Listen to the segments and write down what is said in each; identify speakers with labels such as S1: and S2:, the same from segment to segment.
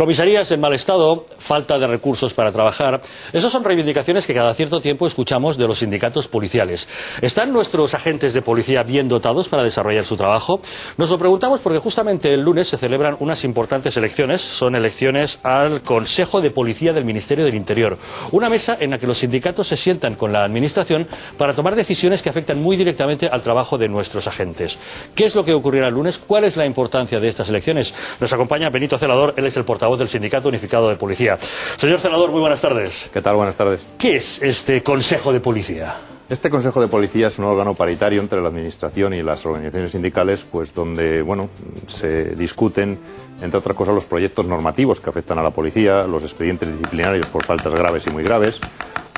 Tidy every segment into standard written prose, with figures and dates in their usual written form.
S1: Comisarías en mal estado, falta de recursos para trabajar. Esas son reivindicaciones que cada cierto tiempo escuchamos de los sindicatos policiales. ¿Están nuestros agentes de policía bien dotados para desarrollar su trabajo? Nos lo preguntamos porque justamente el lunes se celebran unas importantes elecciones. Son elecciones al Consejo de Policía del Ministerio del Interior. Una mesa en la que los sindicatos se sientan con la administración para tomar decisiones que afectan muy directamente al trabajo de nuestros agentes. ¿Qué es lo que ocurrirá el lunes? ¿Cuál es la importancia de estas elecciones? Nos acompaña Benito Celador, él es el portavoz del Sindicato Unificado de Policía. Señor Celador, muy buenas tardes.
S2: ¿Qué tal? Buenas tardes.
S1: ¿Qué es este Consejo de Policía?
S2: Este Consejo de Policía es un órgano paritario entre la Administración y las organizaciones sindicales, pues donde, se discuten, entre otras cosas, los proyectos normativos que afectan a la policía, los expedientes disciplinarios por faltas graves y muy graves,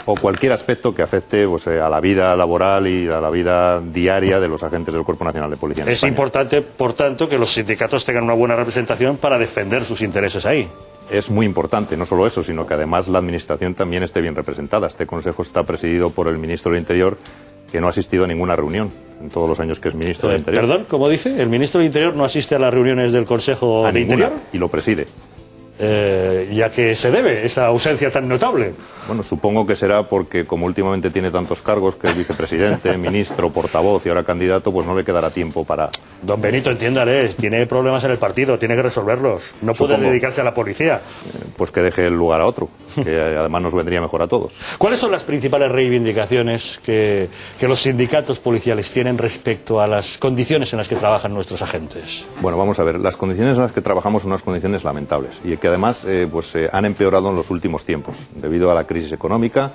S2: o cualquier aspecto que afecte a la vida laboral y a la vida diaria de los agentes del Cuerpo Nacional de Policía en España.
S1: Es importante, por tanto, que los sindicatos tengan una buena representación para defender sus intereses ahí.
S2: Es muy importante, no solo eso, sino que además la Administración también esté bien representada. Este Consejo está presidido por el Ministro del Interior, que no ha asistido a ninguna reunión en todos los años que es Ministro del Interior.
S1: Perdón, ¿cómo dice? ¿El Ministro del Interior no asiste a las reuniones del Consejo de Interior?
S2: Y lo preside.
S1: ¿Y a qué se debe esa ausencia tan notable?
S2: Bueno, supongo que será porque como últimamente tiene tantos cargos, que es vicepresidente, ministro, portavoz y ahora candidato, pues no le quedará tiempo para...
S1: Don Benito, entiéndale, tiene problemas en el partido, tiene que resolverlos. No puede dedicarse a la policía.
S2: Pues que deje el lugar a otro, que además nos vendría mejor a todos.
S1: ¿Cuáles son las principales reivindicaciones que los sindicatos policiales tienen respecto a las condiciones en las que trabajan nuestros agentes?
S2: Bueno, vamos a ver, las condiciones en las que trabajamos son unas condiciones lamentables y que además han empeorado en los últimos tiempos. Debido a la crisis económica,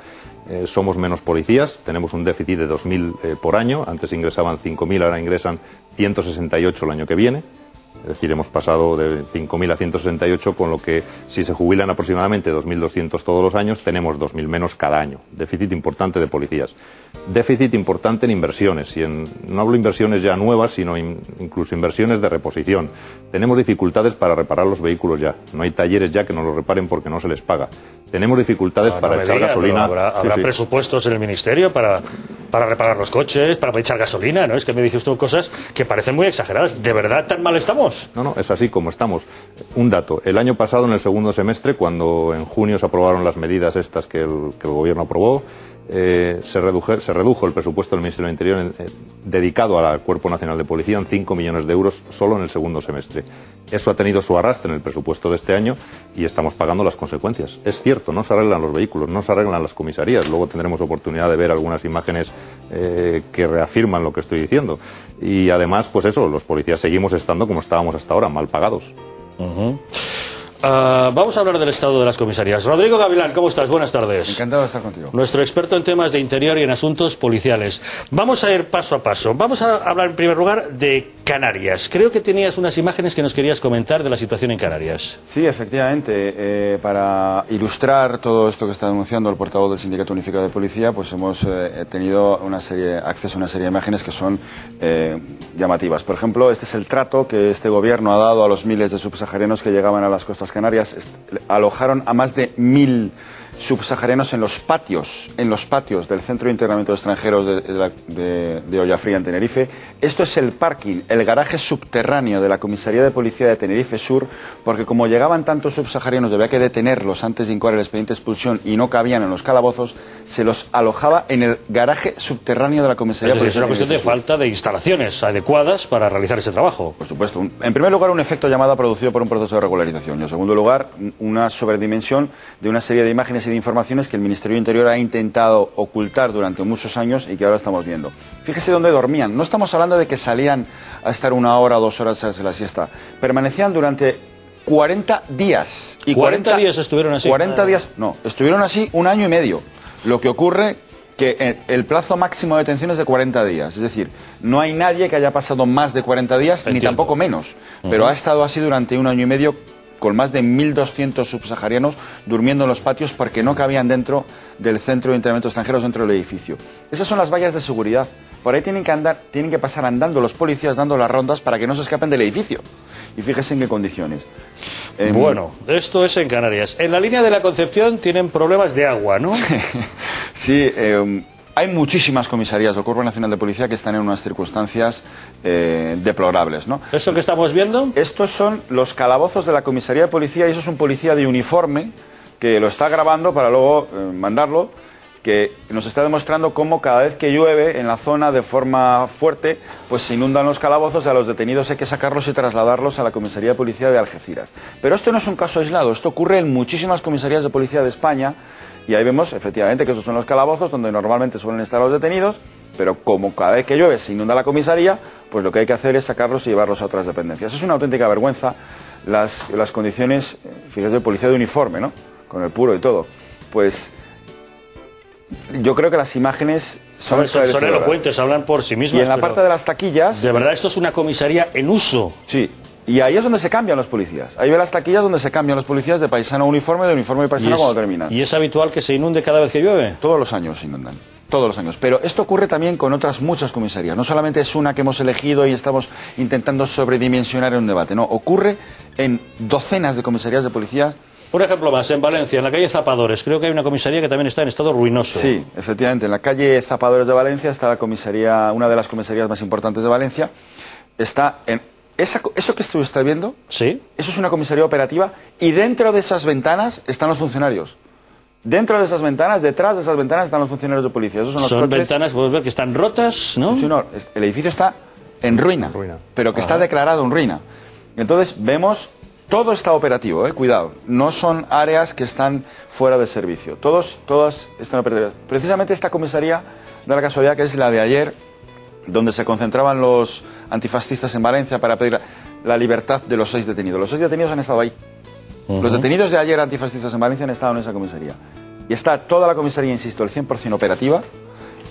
S2: somos menos policías, tenemos un déficit de 2.000 por año, antes ingresaban 5.000, ahora ingresan 168 el año que viene. Es decir, hemos pasado de 5.000 a 168, con lo que si se jubilan aproximadamente 2.200 todos los años, tenemos 2.000 menos cada año. Déficit importante de policías. Déficit importante en inversiones. No hablo de inversiones ya nuevas, sino incluso inversiones de reposición. Tenemos dificultades para reparar los vehículos ya. No hay talleres ya que nos los reparen porque no se les paga. Tenemos dificultades para echar gasolina.
S1: ¿Habrá presupuestos en el Ministerio para reparar los coches, para echar gasolina? ¿No? Es que me dice usted cosas que parecen muy exageradas. ¿De verdad tan mal estamos?
S2: No, es así como estamos. Un dato, el año pasado en el segundo semestre, cuando en junio se aprobaron las medidas estas que el Gobierno aprobó, se redujo el presupuesto del Ministerio del Interior dedicado al Cuerpo Nacional de Policía en 5 millones de euros solo en el segundo semestre. Eso ha tenido su arrastre en el presupuesto de este año y estamos pagando las consecuencias. Es cierto, no se arreglan los vehículos, no se arreglan las comisarías. Luego tendremos oportunidad de ver algunas imágenes que reafirman lo que estoy diciendo. Y además, pues eso, los policías seguimos estando como estábamos hasta ahora, mal pagados.
S1: Vamos a hablar del estado de las comisarías. Rodrigo Gavilán, ¿cómo estás? Buenas tardes.
S3: Encantado de estar contigo.
S1: Nuestro experto en temas de interior y en asuntos policiales. Vamos a ir paso a paso. Vamos a hablar en primer lugar de Canarias. Creo que tenías unas imágenes que nos querías comentar de la situación en Canarias.
S3: Sí, efectivamente. Para ilustrar todo esto que está denunciando el portavoz del Sindicato Unificado de Policía, pues hemos tenido acceso a una serie de imágenes que son llamativas. Por ejemplo, este es el trato que este gobierno ha dado a los miles de subsaharianos que llegaban a las costas Canarias. Alojaron a más de 1.000 subsaharianos en los patios del Centro de Internamiento de Extranjeros de Ollafría, en Tenerife. Esto es el parking, el garaje subterráneo de la Comisaría de Policía de Tenerife Sur, porque como llegaban tantos subsaharianos, había que detenerlos antes de incoar el expediente de expulsión y no cabían en los calabozos, se los alojaba en el garaje subterráneo de la Comisaría de Policía.
S1: Es una cuestión de falta de instalaciones adecuadas para realizar ese trabajo.
S3: Por supuesto. En primer lugar, un efecto llamada producido por un proceso de regularización y en segundo lugar, una sobredimensión de una serie de imágenes y de informaciones que el Ministerio de Interior ha intentado ocultar durante muchos años y que ahora estamos viendo. Fíjese dónde dormían. No estamos hablando de que salían a estar 1 hora o 2 horas de la siesta. Permanecían durante 40 días.
S1: Y 40 días estuvieron así.
S3: 40 días, no, estuvieron así 1 año y medio. Lo que ocurre que el plazo máximo de detención es de 40 días. Es decir, no hay nadie que haya pasado más de 40 días, ni tampoco menos. Pero ha estado así durante 1 año y medio, con más de 1.200 subsaharianos durmiendo en los patios porque no cabían dentro del Centro de Internamiento de Extranjeros, dentro del edificio. Esas son las vallas de seguridad. Por ahí tienen que pasar andando los policías, dando las rondas para que no se escapen del edificio. Y fíjense en qué condiciones.
S1: Bueno, esto es en Canarias. En la línea de la Concepción tienen problemas de agua, ¿no?
S3: Sí, hay muchísimas comisarías del Cuerpo Nacional de Policía que están en unas circunstancias deplorables, ¿no?
S1: ¿Eso que estamos viendo?
S3: Estos son los calabozos de la comisaría de policía y eso es un policía de uniforme que lo está grabando para luego mandarlo, que nos está demostrando cómo cada vez que llueve en la zona de forma fuerte, pues se inundan los calabozos y a los detenidos hay que sacarlos y trasladarlos a la comisaría de policía de Algeciras. Pero esto no es un caso aislado, esto ocurre en muchísimas comisarías de policía de España y ahí vemos efectivamente que esos son los calabozos donde normalmente suelen estar los detenidos, pero como cada vez que llueve se inunda la comisaría, pues lo que hay que hacer es sacarlos y llevarlos a otras dependencias. Es una auténtica vergüenza las condiciones, fíjese, de policía de uniforme, ¿no? Con el puro y todo. Pues yo creo que las imágenes son
S1: elocuentes, hablan por sí mismas.
S3: Y en la parte de las taquillas...
S1: De verdad, esto es una comisaría en uso.
S3: Sí, y ahí es donde se cambian los policías. Ahí ve las taquillas donde se cambian los policías de paisano a uniforme, de uniforme a paisano cuando terminan.
S1: ¿Y es habitual que se inunde cada vez que llueve?
S3: Todos los años se inundan. Todos los años. Pero esto ocurre también con otras muchas comisarías. No solamente es una que hemos elegido y estamos intentando sobredimensionar en un debate. No, ocurre en docenas de comisarías de policía.
S1: Un ejemplo más, en Valencia, en la calle Zapadores, creo que hay una comisaría que también está en estado ruinoso.
S3: Sí, efectivamente, en la calle Zapadores de Valencia está la comisaría, una de las comisarías más importantes de Valencia. Está en eso que usted está viendo,
S1: ¿sí?
S3: Eso es una comisaría operativa y dentro de esas ventanas están los funcionarios. Dentro de esas ventanas, detrás de esas ventanas están los funcionarios de policía. Esos son los coches.
S1: Ventanas, podemos ver que están rotas, ¿no?
S3: Sí, no, el edificio está en ruina, pero que está declarado en ruina. Entonces vemos... Todo está operativo, cuidado. No son áreas que están fuera de servicio. Todas están operativas. Precisamente esta comisaría da la casualidad que es la de ayer, donde se concentraban los antifascistas en Valencia para pedir la libertad de los 6 detenidos. Los 6 detenidos han estado ahí. Los detenidos de ayer antifascistas en Valencia han estado en esa comisaría. Y está toda la comisaría, insisto, el 100% operativa.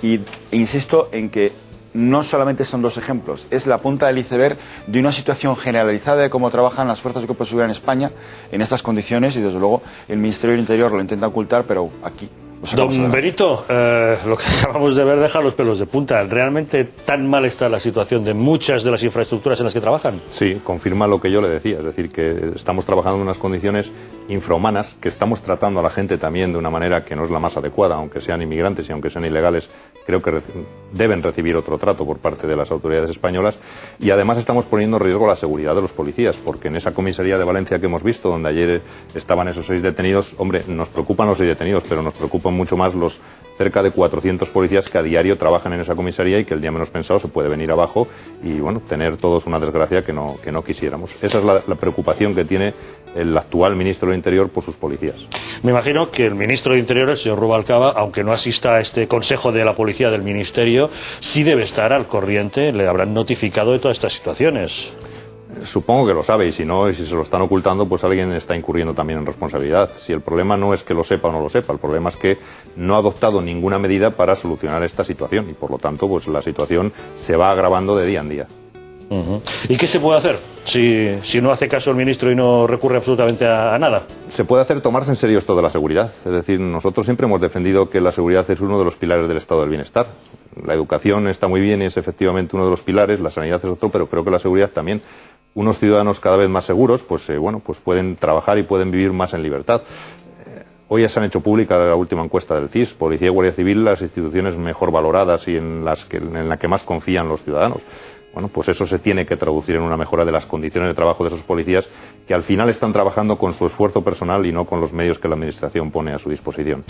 S3: Y insisto en que no solamente son 2 ejemplos, es la punta del iceberg de una situación generalizada de cómo trabajan las fuerzas de cuerpo de seguridad en España en estas condiciones y desde luego el Ministerio del Interior lo intenta ocultar, pero aquí...
S1: Don Benito, lo que acabamos de ver deja los pelos de punta. ¿Realmente tan mal está la situación de muchas de las infraestructuras en las que trabajan?
S2: Sí, confirma lo que yo le decía, es decir, que estamos trabajando en unas condiciones infrahumanas, que estamos tratando a la gente también de una manera que no es la más adecuada, aunque sean inmigrantes y aunque sean ilegales, creo que deben recibir otro trato por parte de las autoridades españolas, y además estamos poniendo en riesgo la seguridad de los policías, porque en esa comisaría de Valencia que hemos visto, donde ayer estaban esos 6 detenidos, hombre, nos preocupan los 6 detenidos, pero nos preocupan mucho más los cerca de 400 policías que a diario trabajan en esa comisaría y que el día menos pensado se puede venir abajo y bueno, tener todos una desgracia que no quisiéramos. Esa es la preocupación que tiene el actual ministro del Interior por sus policías.
S1: Me imagino que el ministro de Interior, el señor Rubalcaba, aunque no asista a este consejo de la policía del ministerio, sí debe estar al corriente, le habrán notificado de todas estas situaciones.
S2: Supongo que lo sabe y si no, y si se lo están ocultando, pues alguien está incurriendo también en responsabilidad. Si el problema no es que lo sepa o no lo sepa, el problema es que no ha adoptado ninguna medida para solucionar esta situación y por lo tanto pues la situación se va agravando de día en día.
S1: ¿Y qué se puede hacer si no hace caso el ministro y no recurre absolutamente a nada?
S2: Se puede hacer tomarse en serio esto de la seguridad. Es decir, nosotros siempre hemos defendido que la seguridad es uno de los pilares del estado del bienestar. La educación está muy bien y es efectivamente uno de los pilares, la sanidad es otro, pero creo que la seguridad también. Unos ciudadanos cada vez más seguros, pues pueden trabajar y pueden vivir más en libertad. Hoy ya se han hecho pública la última encuesta del CIS, Policía y Guardia Civil, las instituciones mejor valoradas y en la que más confían los ciudadanos. Bueno, pues eso se tiene que traducir en una mejora de las condiciones de trabajo de esos policías que al final están trabajando con su esfuerzo personal y no con los medios que la Administración pone a su disposición.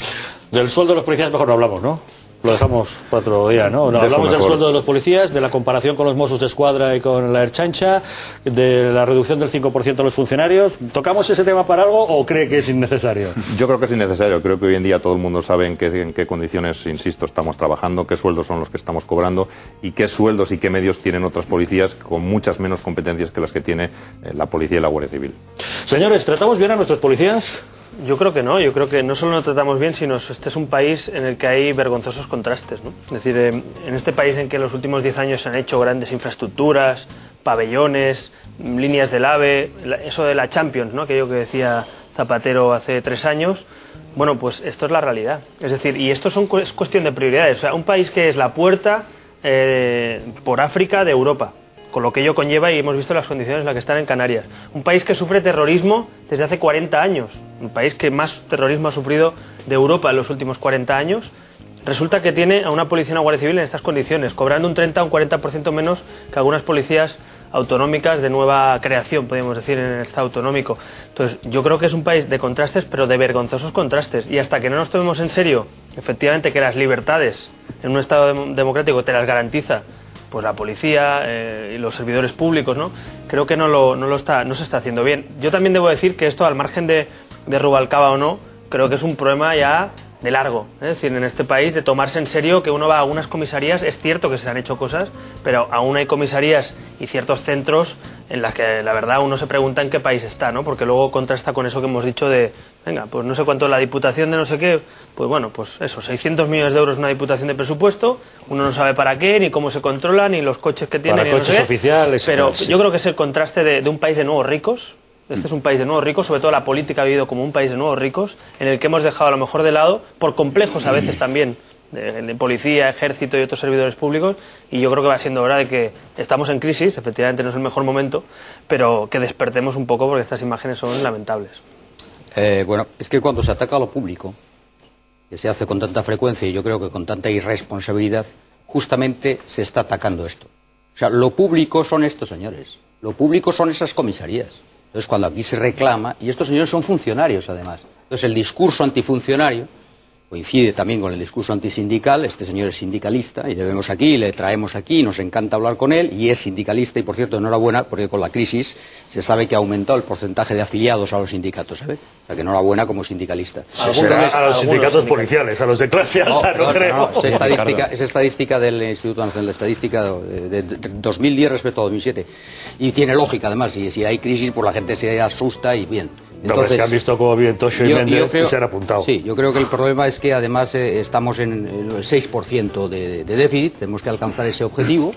S1: Del sueldo de los policías mejor no hablamos, ¿no? Lo dejamos para otro día, ¿no? Hablamos del sueldo de los policías, de la comparación con los Mossos de Escuadra y con la Ertzaintza, de la reducción del 5% de los funcionarios. ¿Tocamos ese tema para algo o cree que es innecesario?
S2: Yo creo que es innecesario. Creo que hoy en día todo el mundo sabe en qué condiciones, insisto, estamos trabajando, qué sueldos son los que estamos cobrando y qué sueldos y qué medios tienen otras policías con muchas menos competencias que las que tiene la Policía y la Guardia Civil.
S1: Señores, ¿tratamos bien a nuestros policías?
S4: Yo creo que no solo nos tratamos bien, sino este es un país en el que hay vergonzosos contrastes, ¿no? Es decir, en este país en que en los últimos 10 años se han hecho grandes infraestructuras, pabellones, líneas del AVE, eso de la Champions, ¿no? Aquello que decía Zapatero hace 3 años, bueno, pues esto es la realidad. Es decir, y esto es cuestión de prioridades. O sea, un país que es la puerta por África de Europa, con lo que ello conlleva y hemos visto las condiciones en las que están en Canarias. Un país que sufre terrorismo desde hace 40 años, un país que más terrorismo ha sufrido de Europa en los últimos 40 años, resulta que tiene a una policía y una Guardia Civil en estas condiciones, cobrando un 30 o un 40% menos que algunas policías autonómicas de nueva creación, podríamos decir, en el Estado autonómico. Entonces, yo creo que es un país de contrastes, pero de vergonzosos contrastes. Y hasta que no nos tomemos en serio, efectivamente, que las libertades en un Estado democrático te las garantiza pues la policía y los servidores públicos, ¿no? Creo que no se está haciendo bien. Yo también debo decir que esto, al margen de Rubalcaba o no, creo que es un problema ya de largo, es decir, en este país, de tomarse en serio que uno va a algunas comisarías. Es cierto que se han hecho cosas, pero aún hay comisarías y ciertos centros en las que la verdad uno se pregunta en qué país está, ¿no? Porque luego contrasta con eso que hemos dicho de, venga, pues no sé cuánto es la diputación de no sé qué, pues bueno, pues eso, 600 millones de euros una diputación de presupuesto, uno no sabe para qué, ni cómo se controla, ni los coches que tienen,
S1: para coches
S4: no sé
S1: oficiales,
S4: pero
S1: sí.
S4: Yo creo que es el contraste de un país de nuevos ricos. Este es un país de nuevos ricos, sobre todo la política ha vivido como un país de nuevos ricos, en el que hemos dejado a lo mejor de lado, por complejos a veces también, de policía, ejército y otros servidores públicos, y yo creo que va siendo hora de que estamos en crisis, efectivamente no es el mejor momento, pero que despertemos un poco porque estas imágenes son lamentables.
S5: Bueno, es que cuando se ataca a lo público, que se hace con tanta frecuencia y yo creo que con tanta irresponsabilidad, justamente se está atacando esto. O sea, lo público son estos señores, lo público son esas comisarías. Entonces, cuando aquí se reclama, y estos señores son funcionarios además, entonces el discurso antifuncionario coincide también con el discurso antisindical. Este señor es sindicalista y le vemos aquí, le traemos aquí, nos encanta hablar con él, y es sindicalista, y por cierto, enhorabuena, porque con la crisis se sabe que ha aumentado el porcentaje de afiliados a los sindicatos, ¿sabes? O sea, que enhorabuena como sindicalista.
S1: A los sindicatos policiales, a los de clase alta, no creo.
S5: Es estadística del Instituto Nacional de Estadística de 2010 respecto a 2007. Y tiene lógica, además, si hay crisis, pues la gente se asusta y bien.
S1: Entonces, que han visto cómo viven Tocho y Méndez y se han apuntado.
S5: Sí, yo creo que el problema es que además estamos en el 6% de déficit, tenemos que alcanzar ese objetivo.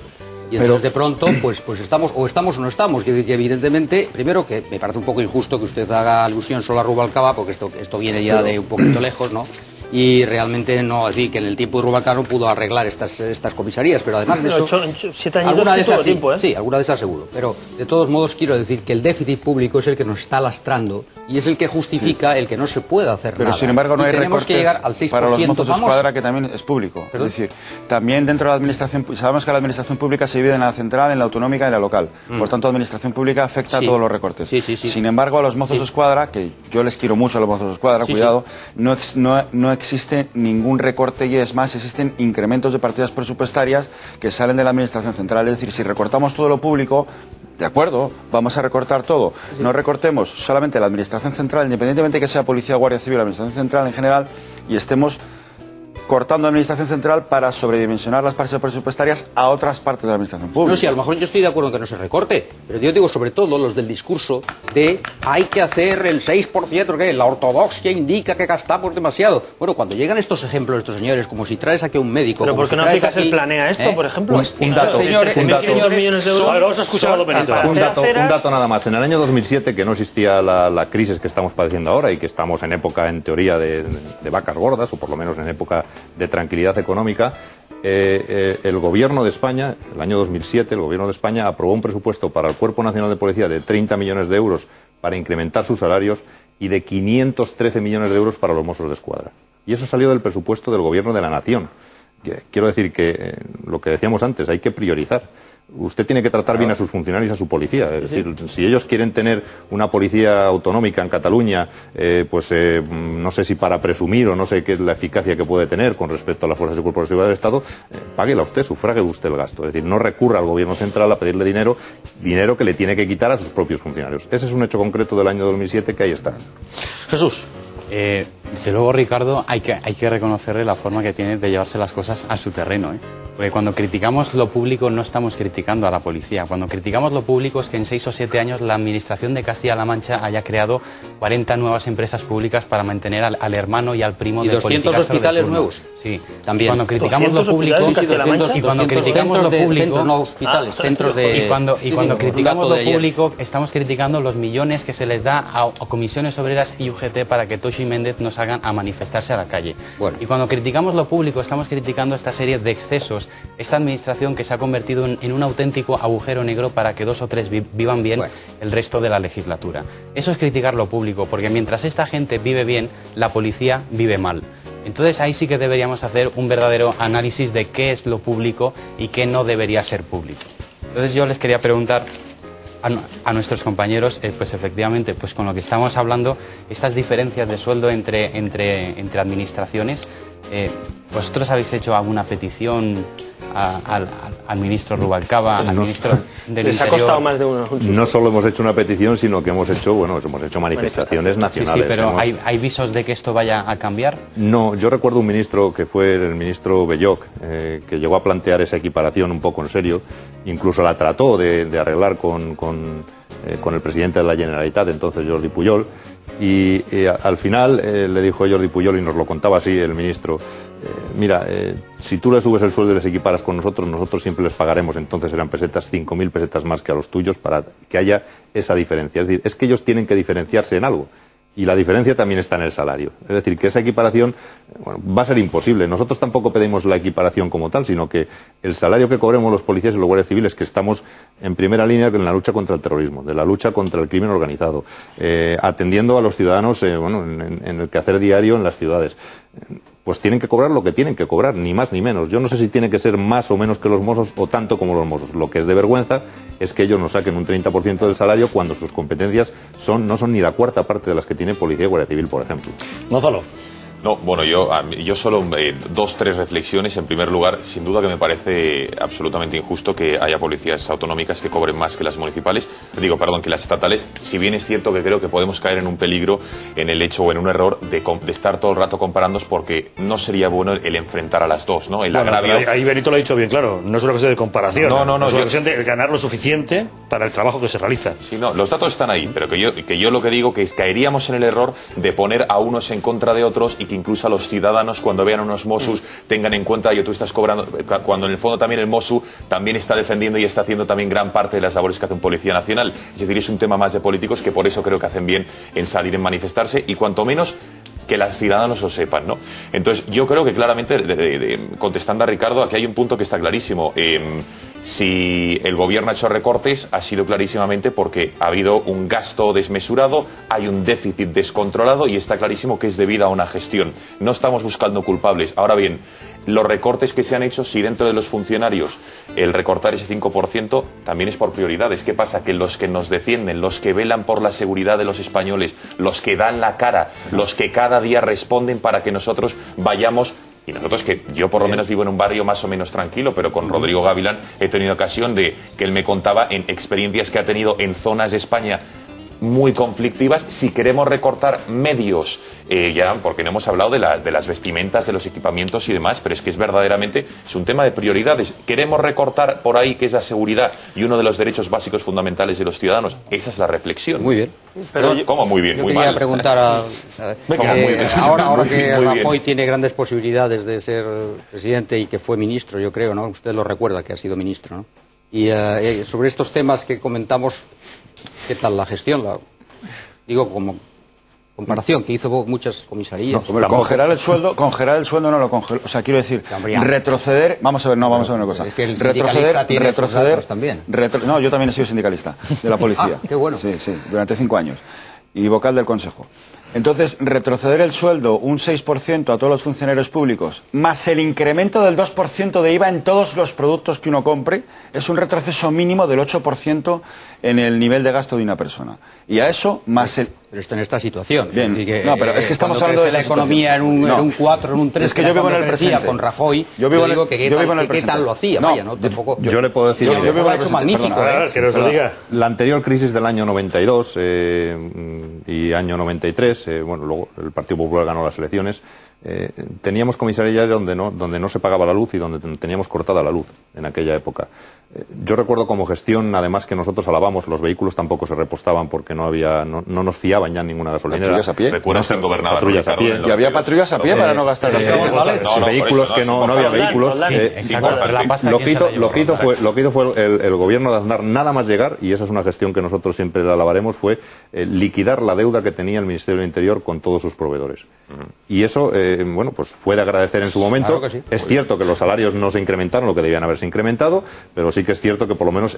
S5: Y entonces de pronto, pues estamos o no estamos, que evidentemente, primero que me parece un poco injusto que usted haga alusión solo a Rubalcaba, porque esto viene ya de un poquito lejos, ¿no? Y realmente no, así que en el tiempo de Rubalcaba no pudo arreglar estas comisarías, pero además de eso,
S4: 7 años
S5: alguna de esas sí,
S4: tiempo, ¿eh?
S5: Sí, alguna de esas seguro, pero de todos modos quiero decir que el déficit público es el que nos está lastrando y es el que justifica el que no se pueda hacer nada.
S3: Pero sin embargo no hay recortes
S5: que llegar al 6%,
S3: para los Mossos de Escuadra, que también es público. ¿Perdón? Es decir, también dentro de la administración, sabemos que la administración pública se divide en la central, en la autonómica y en la local. Por tanto, la administración pública afecta a todos los recortes.
S5: Sí.
S3: Sin embargo, a los Mossos de Escuadra, que yo les quiero mucho a los Mossos de Escuadra, cuidado, no existe ningún recorte, y es más, existen incrementos de partidas presupuestarias que salen de la administración central. Es decir, si recortamos todo lo público, de acuerdo, vamos a recortar todo. No recortemos solamente la administración central, independientemente de que sea policía o guardia civil, la administración central en general, y estemos cortando la administración central para sobredimensionar las partidas presupuestarias a otras partes de la administración pública.
S5: No, sí, a lo mejor yo estoy de acuerdo en que no se recorte, pero yo digo sobre todo los del discurso de hay que hacer el 6%, que la ortodoxia indica que gastamos demasiado. Bueno, cuando llegan estos ejemplos, estos señores, como si traes aquí a un médico...
S4: Pero ¿por qué no aplicas el planea esto, por ejemplo?
S2: Un dato.
S4: Millones de euros.
S1: A ver, vamos a escucharlo, Benito.
S2: Un dato nada más. En el año 2007, que no existía la crisis que estamos padeciendo ahora y que estamos en época, en teoría, de vacas gordas, o por lo menos en época de tranquilidad económica, el gobierno de España, el año 2007, el gobierno de España aprobó un presupuesto para el Cuerpo Nacional de Policía de 30 millones de euros para incrementar sus salarios y de 513 millones de euros para los Mossos de Escuadra. Y eso salió del presupuesto del gobierno de la nación. Quiero decir que lo que decíamos antes, hay que priorizar. Usted tiene que tratar bien a sus funcionarios y a su policía. Es decir, si ellos quieren tener una policía autonómica en Cataluña, no sé si para presumir o no sé qué es la eficacia que puede tener con respecto a las fuerzas y cuerpos de seguridad del Estado, páguela usted, sufrague usted el gasto. Es decir, no recurra al gobierno central a pedirle dinero que le tiene que quitar a sus propios funcionarios. Ese es un hecho concreto del año 2007 que ahí está.
S1: Jesús.
S6: Desde luego, Ricardo, hay que reconocerle la forma que tiene de llevarse las cosas a su terreno, ¿eh? Porque cuando criticamos lo público no estamos criticando a la policía. Cuando criticamos lo público es que en 6 o 7 años la Administración de Castilla-La Mancha haya creado 40 nuevas empresas públicas para mantener al hermano y al primo de políticas.
S5: ¿Y 200 hospitales nuevos?
S6: Sí,
S5: también.
S6: Cuando criticamos lo público, y cuando criticamos lo público,
S5: no hospitales, centros de...
S6: Y cuando criticamos lo público, estamos criticando los millones que se les da a comisiones obreras y UGT para que Tocho y Méndez nos hagan a manifestarse a la calle. Bueno. Y cuando criticamos lo público, estamos criticando esta serie de excesos, esta administración que se ha convertido en un auténtico agujero negro para que 2 o 3 vivan bien el resto de la legislatura. Eso es criticar lo público, porque mientras esta gente vive bien, la policía vive mal. Entonces ahí sí que deberíamos hacer un verdadero análisis de qué es lo público y qué no debería ser público. Entonces yo les quería preguntar a nuestros compañeros, pues efectivamente, pues con lo que estamos hablando, estas diferencias de sueldo entre administraciones, ¿vosotros habéis hecho alguna petición al ministro Rubalcaba, al ministro del Interior?
S4: Les ha costado más de uno.
S2: No solo hemos hecho una petición, sino que hemos hecho manifestaciones nacionales.
S6: Sí, pero ¿hay visos de que esto vaya a cambiar?
S2: No, yo recuerdo un ministro que fue el ministro Belloc, que llegó a plantear esa equiparación un poco en serio, incluso la trató de arreglar con el presidente de la Generalitat, entonces Jordi Pujol, y al final le dijo a Jordi Pujol, y nos lo contaba así el ministro, mira, si tú le subes el sueldo y les equiparas con nosotros, nosotros siempre les pagaremos, entonces eran pesetas, 5.000 pesetas más que a los tuyos, para que haya esa diferencia. Es decir, es que ellos tienen que diferenciarse en algo. Y la diferencia también está en el salario. Es decir, que esa equiparación va a ser imposible. Nosotros tampoco pedimos la equiparación como tal, sino que el salario que cobremos los policías y los guardias civiles, que estamos en primera línea en la lucha contra el terrorismo, de la lucha contra el crimen organizado, atendiendo a los ciudadanos en el quehacer diario en las ciudades, pues tienen que cobrar lo que tienen que cobrar, ni más ni menos. Yo no sé si tiene que ser más o menos que los Mossos o tanto como los Mossos. Lo que es de vergüenza es que ellos nos saquen un 30% del salario cuando sus competencias no son ni la cuarta parte de las que tiene Policía y Guardia Civil, por ejemplo.
S1: Gonzalo.
S7: No, bueno, yo solo dos, tres reflexiones. En primer lugar, sin duda que me parece absolutamente injusto que haya policías autonómicas que cobren más que las municipales, que las estatales, si bien es cierto que creo que podemos caer en un peligro, en el hecho o en un error de estar todo el rato comparándonos, porque no sería bueno el enfrentar a las dos, ¿no? El agravio...
S1: Ahí Benito lo ha dicho bien claro, no es una cuestión de comparación,
S7: no,
S1: es una cuestión de ganar lo suficiente para el trabajo que se realiza.
S7: Sí, no, los datos están ahí, pero que yo lo que digo que es caeríamos en el error de poner a unos en contra de otros y que incluso a los ciudadanos, cuando vean a unos Mossos, tengan en cuenta que tú estás cobrando, cuando en el fondo también el Mossu también está defendiendo y está haciendo también gran parte de las labores que hace un Policía Nacional. Es decir, es un tema más de políticos, que por eso creo que hacen bien en salir, en manifestarse, y cuanto menos que los ciudadanos lo sepan, ¿no? Entonces yo creo que claramente, contestando a Ricardo, aquí hay un punto que está clarísimo. Si el gobierno ha hecho recortes, ha sido clarísimamente porque ha habido un gasto desmesurado, hay un déficit descontrolado y está clarísimo que es debido a una gestión. No estamos buscando culpables. Ahora bien, los recortes que se han hecho, si dentro de los funcionarios el recortar ese 5% también es por prioridades. ¿Qué pasa? Que los que nos defienden, los que velan por la seguridad de los españoles, los que dan la cara, los que cada día responden para que nosotros vayamos... Y nosotros, que yo por lo menos vivo en un barrio más o menos tranquilo, pero con Rodrigo Gavilán he tenido ocasión de que él me contaba en experiencias que ha tenido en zonas de España muy conflictivas. Si queremos recortar medios, ya porque no hemos hablado de las vestimentas, de los equipamientos y demás, pero es que es verdaderamente es un tema de prioridades. Queremos recortar por ahí, que es la seguridad y uno de los derechos básicos fundamentales de los ciudadanos. Esa es la reflexión.
S5: Muy bien.
S7: Pero, ¿cómo muy bien?
S5: Yo
S7: muy
S5: quería
S7: mal.
S5: preguntar ahora que Rajoy tiene grandes posibilidades de ser presidente y que fue ministro, yo creo, ¿no? Usted lo recuerda, que ha sido ministro, ¿no? Y sobre estos temas que comentamos, ¿qué tal la gestión? Digo, como comparación, que hizo muchas comisarías.
S3: No, congelar el sueldo no lo congeló. O sea, quiero decir, retroceder... Vamos a ver una cosa.
S5: Es que el sindicalista tiene retroceder también.
S3: No, yo también he sido sindicalista de la policía.
S5: Qué bueno.
S3: Sí, durante 5 años. Y vocal del Consejo. Entonces, retroceder el sueldo un 6% a todos los funcionarios públicos, más el incremento del 2% de IVA en todos los productos que uno compre, es un retroceso mínimo del 8% en el nivel de gasto de una persona. Y a eso, más el...
S5: Pero esto en esta situación.
S3: Bien.
S5: Que,
S3: no, pero es que estamos hablando de
S5: la economía en un 4, en un 3,
S3: es que yo vivo en el presente.
S5: Con Rajoy,
S3: yo digo que qué tal
S5: lo hacía.
S3: No,
S5: vaya, ¿no? Tampoco,
S2: yo le puedo decir...
S5: Yo vivo en el presente. Magnífico.
S1: Que nos lo diga.
S2: La anterior crisis del año 92 y año 93, luego el Partido Popular ganó las elecciones, teníamos comisarías donde no se pagaba la luz y donde teníamos cortada la luz en aquella época. Yo recuerdo como gestión, además, que nosotros alabamos, los vehículos tampoco se repostaban porque no nos fiaban ya en ninguna gasolinera.
S3: ¿Patrullas a pie?
S7: ¿Recuerdas que gobernaba
S2: patrullas a pie?
S3: ¿Y había patrullas a pie para no gastar gasolina?
S2: Vehículos que no había vehículos. Lo que hizo fue el gobierno de Aznar, nada más llegar, y esa es una gestión que nosotros siempre la alabaremos, fue liquidar la deuda que tenía el Ministerio del Interior con todos sus proveedores. Y eso bueno, pues fue de agradecer en su momento.
S5: Claro que sí.
S2: Es cierto que los salarios no se incrementaron lo que debían haberse incrementado, pero sí que es cierto que por lo menos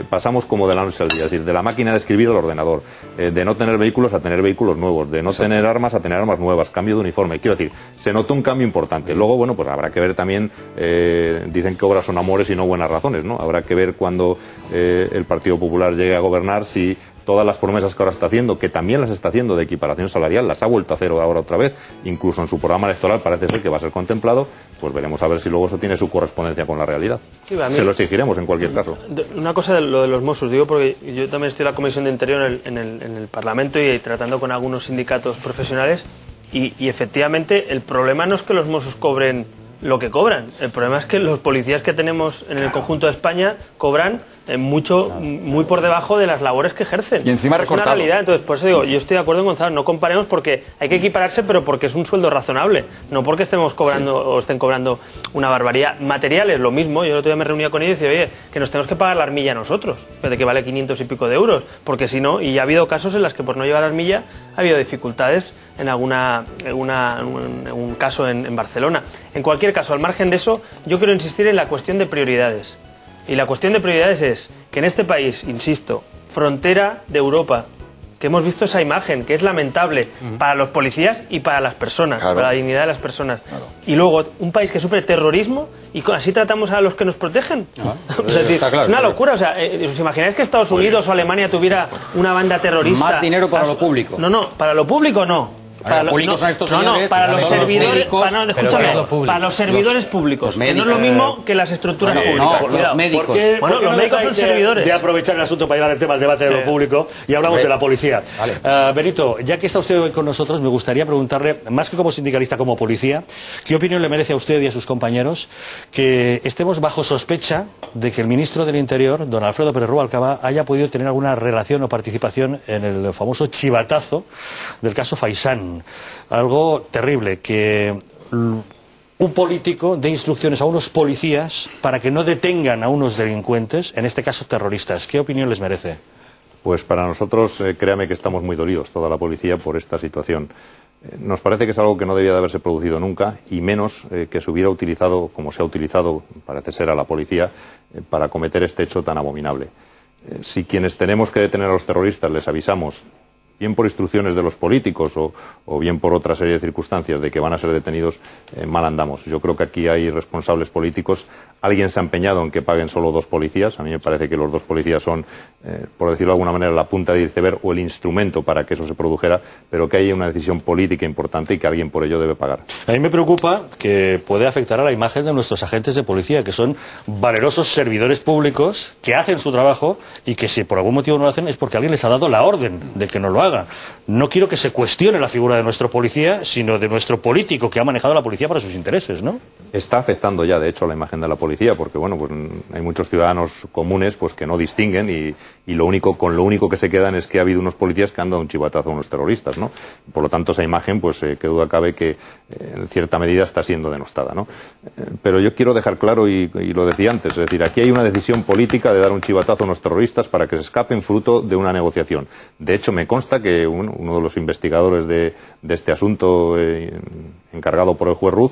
S2: pasamos como de la noche al día, es decir, de la máquina de escribir al ordenador, de no tener vehículos a tener vehículos nuevos, de no tener armas a tener armas nuevas, cambio de uniforme. Quiero decir, se notó un cambio importante. Luego, bueno, pues habrá que ver también, dicen que obras son amores y no buenas razones, ¿no? Habrá que ver cuando el Partido Popular llegue a gobernar si todas las promesas que ahora está haciendo, que también las está haciendo de equiparación salarial, las ha vuelto a hacer ahora otra vez, incluso en su programa electoral parece ser que va a ser contemplado, pues veremos a ver si luego eso tiene su correspondencia con la realidad. Sí, se lo exigiremos en cualquier caso.
S4: Una cosa de lo de los Mossos, digo porque yo también estoy en la Comisión de Interior en el Parlamento y tratando con algunos sindicatos profesionales y efectivamente el problema no es que los Mossos cobren lo que cobran, el problema es que los policías que tenemos en el conjunto de España cobran muy por debajo de las labores que ejercen.
S3: Y encima
S4: es una realidad. Entonces, por eso digo, yo estoy de acuerdo con Gonzalo, no comparemos porque hay que equipararse, pero porque es un sueldo razonable, no porque estemos cobrando o estén cobrando una barbaridad. Materiales, lo mismo, yo el otro día me reunía con ellos y decía, oye, que nos tenemos que pagar la armilla nosotros, de que vale 500 y pico de euros, porque si no, y ha habido casos en los que por no llevar armilla ha habido dificultades en un caso en Barcelona. En cualquier caso, al margen de eso, yo quiero insistir en la cuestión de prioridades. Y la cuestión de prioridades es que en este país, insisto, frontera de Europa, que hemos visto esa imagen, que es lamentable para los policías y para las personas, para la dignidad de las personas. Y luego, un país que sufre terrorismo y así tratamos a los que nos protegen. Es decir, es una locura. O sea, ¿os imagináis que Estados Unidos o Alemania tuviera una banda terrorista?
S5: Más dinero para lo público.
S4: No, para lo público no.
S5: Para los públicos son estos señores,
S4: para los servidores, para los servidores públicos, que no es lo mismo que las estructuras públicas.
S5: Los médicos.
S4: Bueno, los médicos son servidores.
S1: De aprovechar el asunto para llevar el tema al debate de lo público y hablamos de la policía. Benito, ya que está usted hoy con nosotros, me gustaría preguntarle, más que como sindicalista, como policía, ¿qué opinión le merece a usted y a sus compañeros que estemos bajo sospecha de que el ministro del Interior, don Alfredo Pérez Rubalcaba, haya podido tener alguna relación o participación en el famoso chivatazo del caso Faisán? Algo terrible, que un político dé instrucciones a unos policías para que no detengan a unos delincuentes, en este caso terroristas. ¿Qué opinión les merece?
S2: Pues para nosotros, créame que estamos muy dolidos, toda la policía, por esta situación. Nos parece que es algo que no debía de haberse producido nunca, y menos que se hubiera utilizado, como se ha utilizado, parece ser, a la policía, para cometer este hecho tan abominable. Si quienes tenemos que detener a los terroristas les avisamos, bien por instrucciones de los políticos o bien por otra serie de circunstancias de que van a ser detenidos, mal andamos. Yo creo que aquí hay responsables políticos. Alguien se ha empeñado en que paguen solo 2 policías. A mí me parece que los 2 policías son, por decirlo de alguna manera, la punta del iceberg o el instrumento para que eso se produjera, pero que hay una decisión política importante y que alguien por ello debe pagar.
S1: A mí me preocupa que puede afectar a la imagen de nuestros agentes de policía, que son valerosos servidores públicos que hacen su trabajo y que si por algún motivo no lo hacen es porque alguien les ha dado la orden de que no lo hagan. No quiero que se cuestione la figura de nuestro policía, sino de nuestro político que ha manejado la policía para sus intereses, ¿no?
S2: Está afectando ya, de hecho, la imagen de la policía, porque bueno, pues hay muchos ciudadanos comunes pues que no distinguen y lo único que se quedan es que ha habido unos policías que han dado un chivatazo a unos terroristas, ¿no? Por lo tanto, esa imagen, pues qué duda cabe que en cierta medida está siendo denostada, ¿no? Pero yo quiero dejar claro, y lo decía antes, es decir, aquí hay una decisión política de dar un chivatazo a unos terroristas para que se escapen fruto de una negociación. De hecho, me consta que uno de los investigadores de este asunto, encargado por el juez Ruz,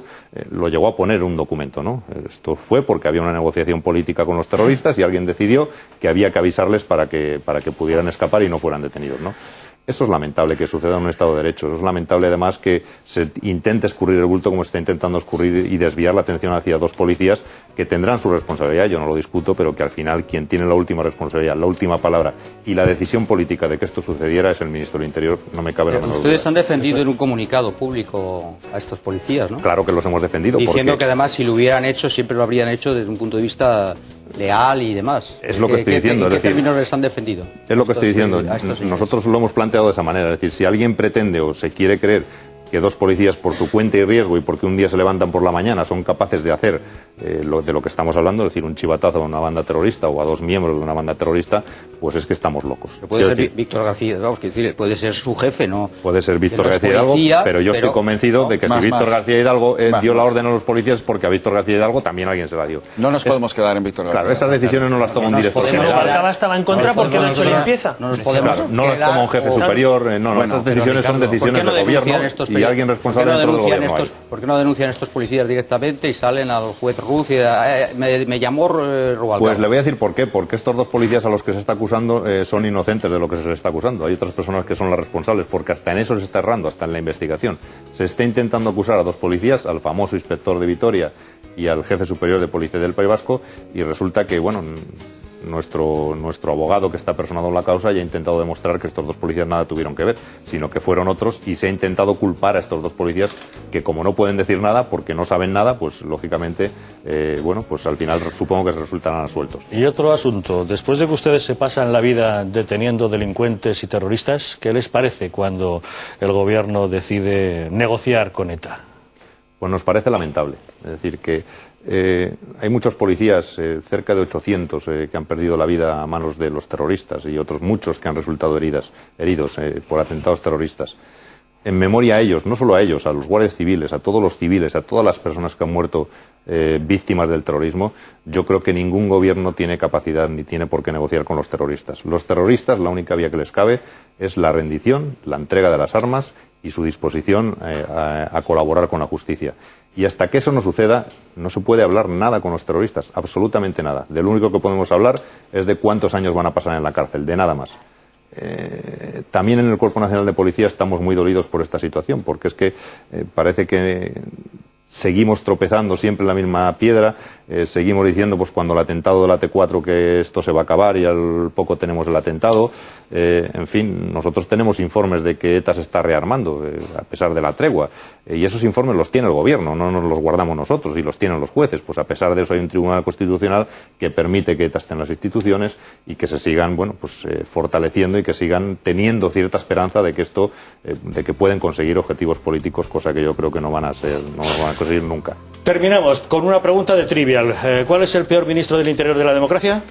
S2: lo llegó a poner en un documento, ¿no? Esto fue porque había una negociación política con los terroristas y alguien decidió que había que avisarles para que pudieran escapar y no fueran detenidos, ¿no? Eso es lamentable que suceda en un Estado de Derecho. Eso es lamentable, además, que se intente escurrir el bulto como se está intentando escurrir y desviar la atención hacia 2 policías que tendrán su responsabilidad, yo no lo discuto, pero que al final quien tiene la última responsabilidad, la última palabra y la decisión política de que esto sucediera es el ministro del Interior, no me cabe la menor duda.
S5: Ustedes han defendido en un comunicado público a estos policías, ¿no?
S2: Claro que los hemos defendido.
S5: Diciendo que además si lo hubieran hecho, siempre lo habrían hecho desde un punto de vista leal y demás.
S2: Es lo que estoy diciendo.
S5: ¿En qué términos les han defendido?
S2: Es lo que estoy diciendo. Nosotros lo hemos planteado de esa manera. Es decir, si alguien pretende o se quiere creer que 2 policías por su cuenta y riesgo y porque un día se levantan por la mañana son capaces de hacer de lo que estamos hablando, es decir, un chivatazo a una banda terrorista o a 2 miembros de una banda terrorista, pues es que estamos locos.
S5: Puede ser Víctor García, vamos, puede ser su jefe, ¿no?
S2: Puede ser Víctor García Hidalgo, pero yo estoy convencido de que si Víctor García Hidalgo dio la orden a los policías, porque a Víctor García Hidalgo también alguien se la dio.
S3: No nos podemos quedar en Víctor García.
S2: Claro, esas decisiones no las toma un director general.
S4: Rubalcaba estaba en contra porque no ha hecho limpieza.
S2: No las toma un jefe superior, no, esas decisiones son decisiones de gobierno y alguien responsable dentro del gobierno.
S5: ¿Por qué no denuncian estos policías directamente y salen al juez Rucia? Me llamó Rubalcaba.
S2: Pues le voy a decir por qué. Porque estos dos policías a los que se está acusando son inocentes de lo que se les está acusando. Hay otras personas que son las responsables, porque hasta en eso se está errando, hasta en la investigación. Se está intentando acusar a dos policías, al famoso inspector de Vitoria y al jefe superior de policía del País Vasco, y resulta que, bueno, nuestro abogado que está personado en la causa ya ha intentado demostrar que estos dos policías nada tuvieron que ver, sino que fueron otros, y se ha intentado culpar a estos dos policías que, como no pueden decir nada porque no saben nada, pues lógicamente, bueno, pues al final supongo que resultarán absueltos.
S1: Y otro asunto, después de que ustedes se pasan la vida deteniendo delincuentes y terroristas, ¿qué les parece cuando el gobierno decide negociar con ETA?
S2: Pues nos parece lamentable. Es decir, que hay muchos policías, cerca de 800, que han perdido la vida a manos de los terroristas, y otros muchos que han resultado heridos por atentados terroristas. En memoria a ellos, no solo a ellos, a los guardias civiles, a todos los civiles, a todas las personas que han muerto víctimas del terrorismo, yo creo que ningún gobierno tiene capacidad ni tiene por qué negociar con los terroristas. Los terroristas, la única vía que les cabe es la rendición, la entrega de las armas y su disposición a colaborar con la justicia. Y hasta que eso no suceda, no se puede hablar nada con los terroristas, absolutamente nada. De lo único que podemos hablar es de cuántos años van a pasar en la cárcel, de nada más. También en el Cuerpo Nacional de Policía estamos muy dolidos por esta situación, porque es que parece que seguimos tropezando siempre en la misma piedra, seguimos diciendo pues cuando el atentado del AT4 que esto se va a acabar y al poco tenemos el atentado, en fin, nosotros tenemos informes de que ETA se está rearmando a pesar de la tregua, y esos informes los tiene el gobierno, no nos los guardamos nosotros y los tienen los jueces. Pues a pesar de eso hay un tribunal constitucional que permite que ETA esté en las instituciones y que se sigan, bueno, pues fortaleciendo y que sigan teniendo cierta esperanza de que esto, de que pueden conseguir objetivos políticos, cosa que yo creo que no van a conseguir nunca.
S1: Terminamos con una pregunta de trivial. ¿Cuál es el peor ministro del Interior de la democracia?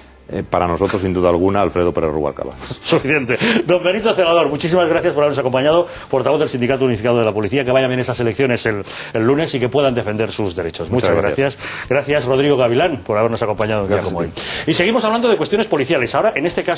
S2: Para nosotros, sin duda alguna, Alfredo Pérez Rubalcaba.
S1: Suficiente. Don Benito Celador, muchísimas gracias por habernos acompañado, portavoz del Sindicato Unificado de la Policía. Que vayan bien esas elecciones el lunes y que puedan defender sus derechos. Muchas gracias. Gracias, Rodrigo Gavilán, por habernos acompañado un día como hoy. Y seguimos hablando de cuestiones policiales. Ahora, en este caso...